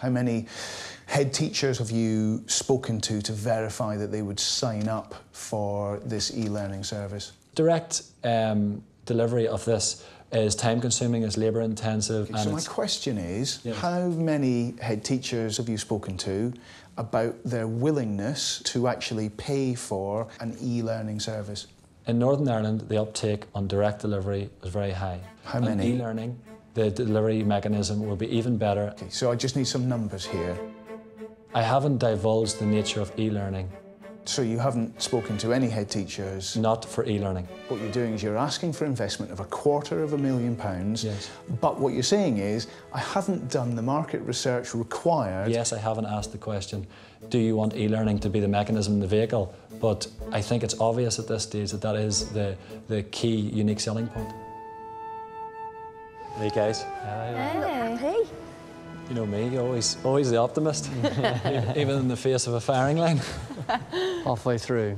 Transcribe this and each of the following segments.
How many head teachers have you spoken to verify that they would sign up for this e-learning service? Direct delivery of this is time-consuming, is labour-intensive. Okay, so my question is, yes, how many head teachers have you spoken to about their willingness to actually pay for an e-learning service? In Northern Ireland, the uptake on direct delivery is very high. How many? E-learning, the delivery mechanism will be even better. Okay, so I just need some numbers here. I haven't divulged the nature of e-learning. So you haven't spoken to any head teachers? Not for e-learning. What you're doing is you're asking for investment of £250,000. Yes. But what you're saying is, I haven't done the market research required. Yes, I haven't asked the question, do you want e-learning to be the mechanism in the vehicle? But I think it's obvious at this stage that that is the key unique selling point. Hey guys. Hey. You know me, always the optimist, even in the face of a firing line. Halfway through.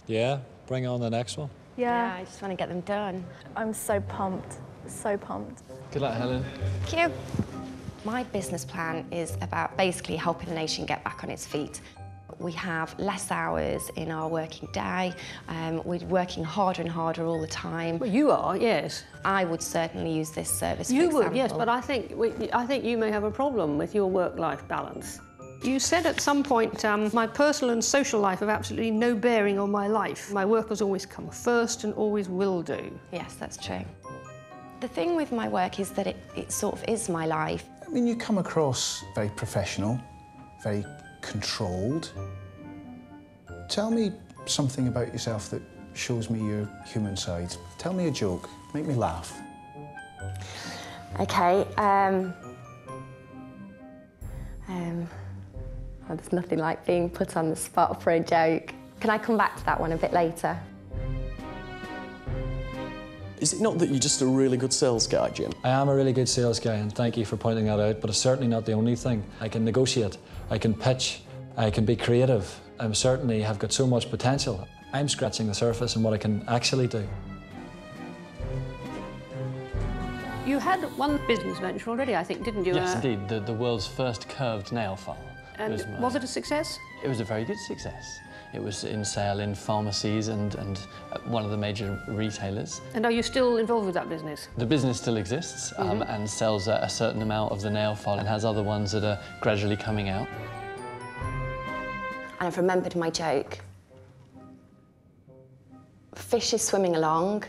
Yeah, bring on the next one. Yeah. I just want to get them done. I'm so pumped. So pumped. Good luck, Helen. Thank you. My business plan is about basically helping the nation get back on its feet. We have less hours in our working day. We're working harder and harder all the time. Well, you are, yes. I would certainly use this service, You for would, example. yes, but I think you may have a problem with your work-life balance. You said at some point, my personal and social life have absolutely no bearing on my life. My work has always come first and always will do. Yes, that's true. The thing with my work is that it sort of is my life. I mean, you come across very professional, very controlled. Tell me something about yourself that shows me your human side. Tell me a joke. Make me laugh. Okay, well, there's nothing like being put on the spot for a joke. Can I come back to that one a bit later? Is it not that you're just a really good sales guy, Jim? I am a really good sales guy, and thank you for pointing that out, but it's certainly not the only thing. I can negotiate, I can pitch, I can be creative. I certainly have got so much potential. I'm scratching the surface in what I can actually do. You had one business venture already, I think, didn't you? Yes, indeed. The world's first curved nail file. And was it a success? It was a very good success. It was in sale in pharmacies and one of the major retailers. And are you still involved with that business? The business still exists and sells a certain amount of the nail file and has other ones that are gradually coming out. And I've remembered my joke. Fish is swimming along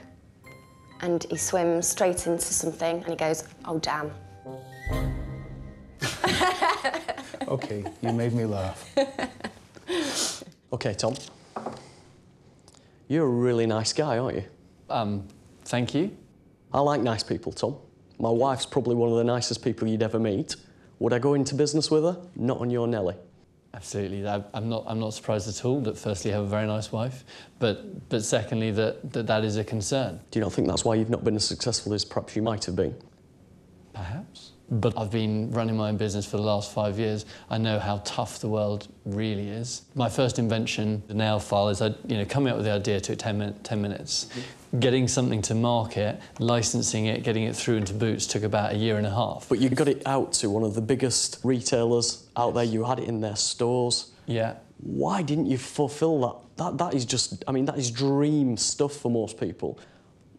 and he swims straight into something and he goes, oh, damn. OK, you made me laugh. OK, Tom. You're a really nice guy, aren't you? Thank you. I like nice people, Tom. My wife's probably one of the nicest people you'd ever meet. Would I go into business with her? Not on your Nelly. Absolutely. I'm not surprised at all that firstly you have a very nice wife, but secondly that is a concern. Do you not think that's why you've not been as successful as perhaps you might have been? Perhaps. But I've been running my own business for the last 5 years. I know how tough the world really is. My first invention, the nail file, is coming up with the idea took 10 minutes. Getting something to market, licensing it, getting it through into Boots took about 1.5 years. But you got it out to one of the biggest retailers out there. You had it in their stores. Yeah. Why didn't you fulfil that? That is just, I mean, that is dream stuff for most people.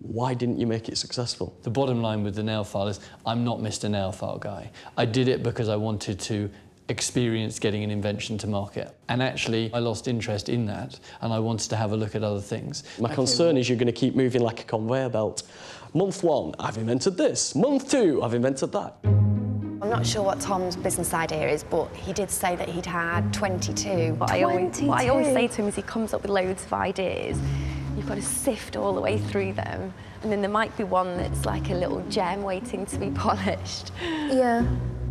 Why didn't you make it successful? The bottom line with the nail file is I'm not Mr. Nail File guy. I did it because I wanted to experience getting an invention to market. And actually, I lost interest in that, and I wanted to have a look at other things. My concern is you're going to keep moving like a conveyor belt. Month 1, I've invented this. Month 2, I've invented that. I'm not sure what Tom's business idea is, but he did say that he'd had 22. What I always say to him is he comes up with loads of ideas. You've got to sift all the way through them. And then there might be one that's like a little gem waiting to be polished. Yeah.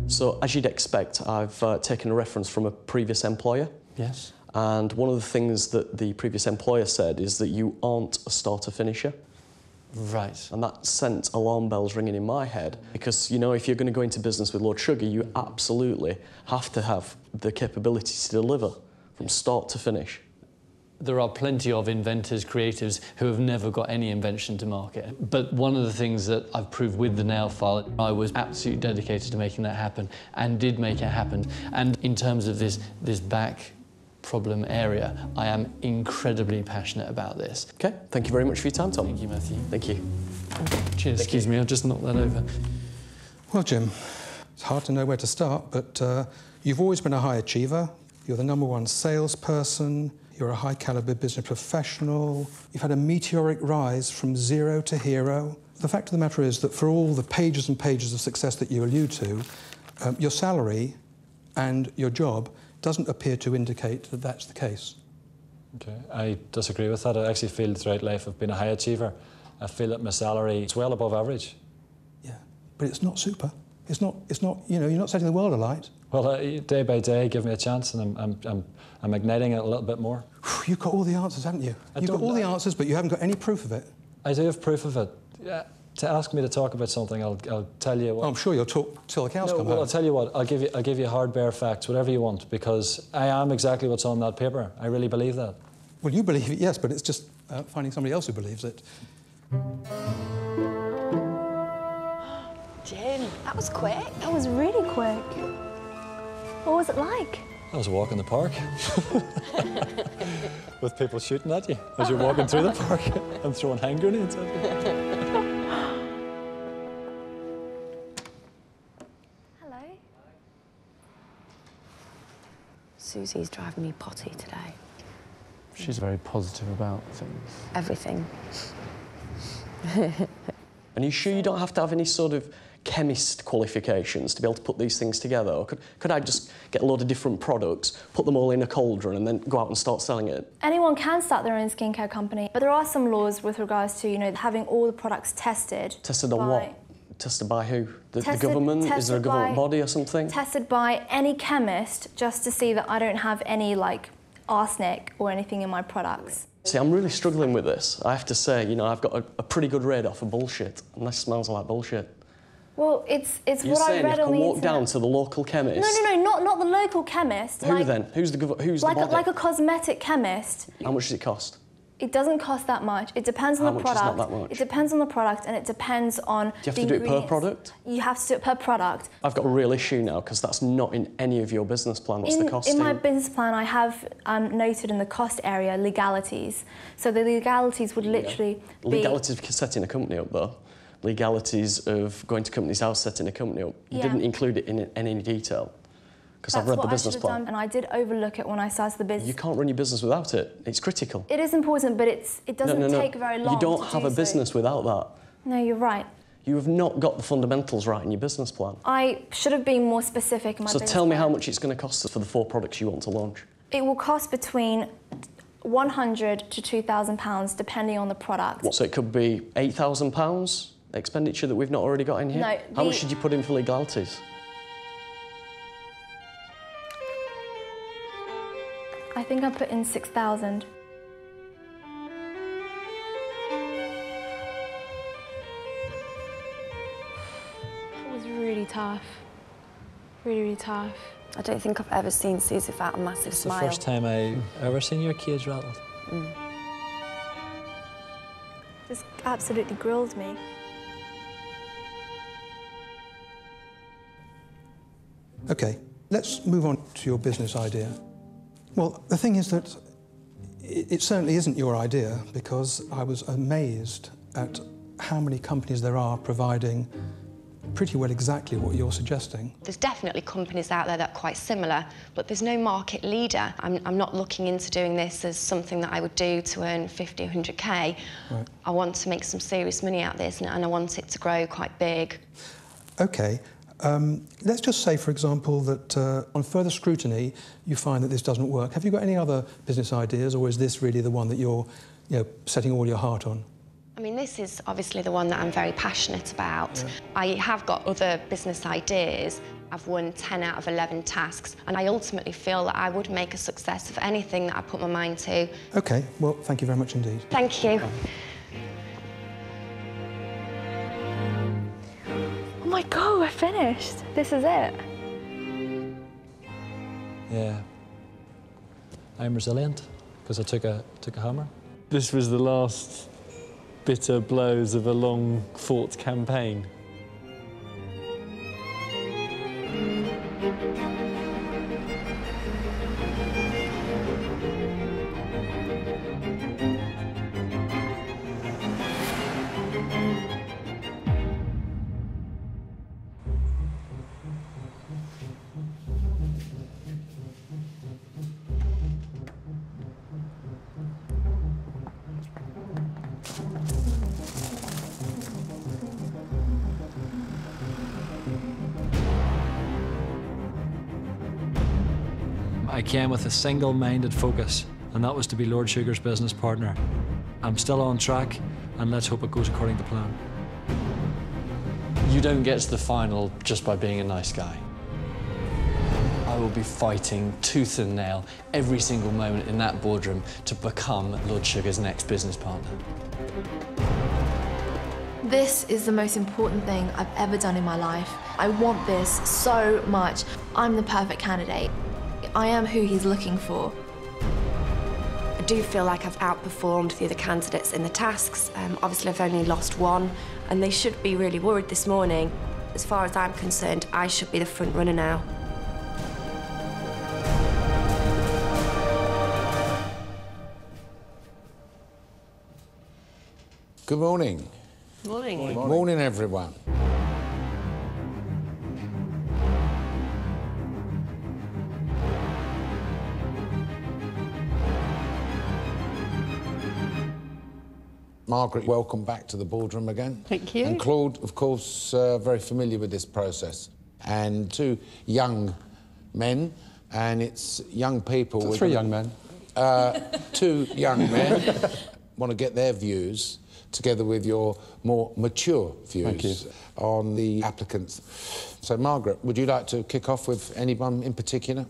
So, as you'd expect, I've taken a reference from a previous employer. Yes. And one of the things that the previous employer said is that you aren't a starter-finisher. Right. And that sent alarm bells ringing in my head because, you know, if you're going to go into business with Lord Sugar, you absolutely have to have the capability to deliver from start to finish. There are plenty of inventors, creatives, who have never got any invention to market. But one of the things that I've proved with the nail file, I was absolutely dedicated to making that happen, and did make it happen. And in terms of this back problem area, I am incredibly passionate about this. Okay, thank you very much for your time, Tom. Thank you, Matthew. Thank you. Cheers. Excuse me, I'll just knock that over. Well, Jim, it's hard to know where to start, but you've always been a high achiever. You're the #1 salesperson. You're a high-caliber business professional. You've had a meteoric rise from 0 to hero. The fact of the matter is that for all the pages and pages of success that you allude to, your salary and your job doesn't appear to indicate that that's the case. Okay, I disagree with that. I actually feel throughout life I've been a high achiever. I feel that my salary is well above average. Yeah, but it's not super. It's not, you know, you're not setting the world alight. Well, day by day, give me a chance, and I'm igniting it a little bit more. You've got all the answers, haven't you? You've got all the answers, but you haven't got any proof of it. I do have proof of it. Yeah. To ask me to talk about something, I'll tell you what. I'm sure you'll talk till the cows come home. Well, I'll tell you what. I'll give you hard, bare facts, whatever you want, because I am exactly what's on that paper. I really believe that. Well, you believe it, yes, but it's just finding somebody else who believes it. Jim, that was quick. That was really quick. What was it like? I was walking the park with people shooting at you as you're walking through the park and throwing hand grenades at you. Hello. Susie's driving me potty today. She's very positive about things. Everything. And are you sure you don't have to have any sort of chemist qualifications to be able to put these things together? Or could I just get a load of different products, put them all in a cauldron and then go out and start selling it? Anyone can start their own skincare company, but there are some laws with regards to, you know, having all the products tested. Tested on what? Tested by who? The government? Is there a government body or something? Tested by any chemist, just to see that I don't have any, like, arsenic or anything in my products. See, I'm really struggling with this. I have to say, you know, I've got a pretty good radar for bullshit, and this smells like bullshit. Well, it's You're what I saying read I on can the walk internet. down to the local chemist? No, not the local chemist. Who like, then? Who's the body? Like a cosmetic chemist. How much does it cost? It doesn't cost that much. It depends on How the much is product. not that much? It depends on the product, and it depends on Do you have the to do it per ingredients. product? You have to do it per product. I've got a real issue now, because that's not in any of your business plan. What's the costing? In my business plan, I have noted in the cost area legalities. So the legalities would literally be... Legalities of setting a company up, though. Legalities of going to company's house, setting a company up. You didn't include it in any detail. Because I've read the business plan. And I did overlook it when I started the business. You can't run your business without it. It's critical. It is important, but it doesn't take very long. You don't have a business without that. No, you're right. You have not got the fundamentals right in your business plan. I should have been more specific in my business So tell me plan. how much it's going to cost for the 4 products you want to launch. It will cost between £100 to £2,000, depending on the product. So it could be £8,000 expenditure that we've not already got in here? No, How much did you put in for legalities? I think I put in 6,000. It was really tough. Really, really tough. I don't think I've ever seen Susie without a massive It's smile. the first time I ever seen your cage rattled. Just absolutely grilled me. OK, let's move on to your business idea. Well, the thing is that it certainly isn't your idea, because I was amazed at how many companies there are providing pretty well exactly what you're suggesting. There's definitely companies out there that are quite similar, but there's no market leader. I'm not looking into doing this as something that I would do to earn 50 or 100k. Right. I want to make some serious money out of this, and I want it to grow quite big. OK. Let's just say, for example, that on further scrutiny, you find that this doesn't work. Have you got any other business ideas, or is this really the one that you're setting all your heart on? I mean, this is obviously the one that I'm very passionate about. Yeah. I have got other business ideas. I've won 10 out of 11 tasks, and I ultimately feel that I would make a success of anything that I put my mind to. OK, well, thank you very much indeed. Thank you. Oh my God, we're finished. This is it. Yeah. I'm resilient, because I took a hammer. This was the last bitter blows of a long-fought campaign. I came with a single-minded focus, and that was to be Lord Sugar's business partner. I'm still on track, and let's hope it goes according to plan. You don't get to the final just by being a nice guy. I will be fighting tooth and nail every single moment in that boardroom to become Lord Sugar's next business partner. This is the most important thing I've ever done in my life. I want this so much. I'm the perfect candidate. I am who he's looking for. I do feel like I've outperformed the other candidates in the tasks. Obviously, I've only lost one, and they should be really worried this morning. As far as I'm concerned, I should be the front runner now. Good morning. Morning. Good morning, everyone. Margaret, welcome back to the boardroom again. Thank you. And Claude, of course, very familiar with this process. And two young men, and it's young people. Three young men. Two young men want to get their views together with your more mature views on the applicants. So, Margaret, would you like to kick off with anyone in particular?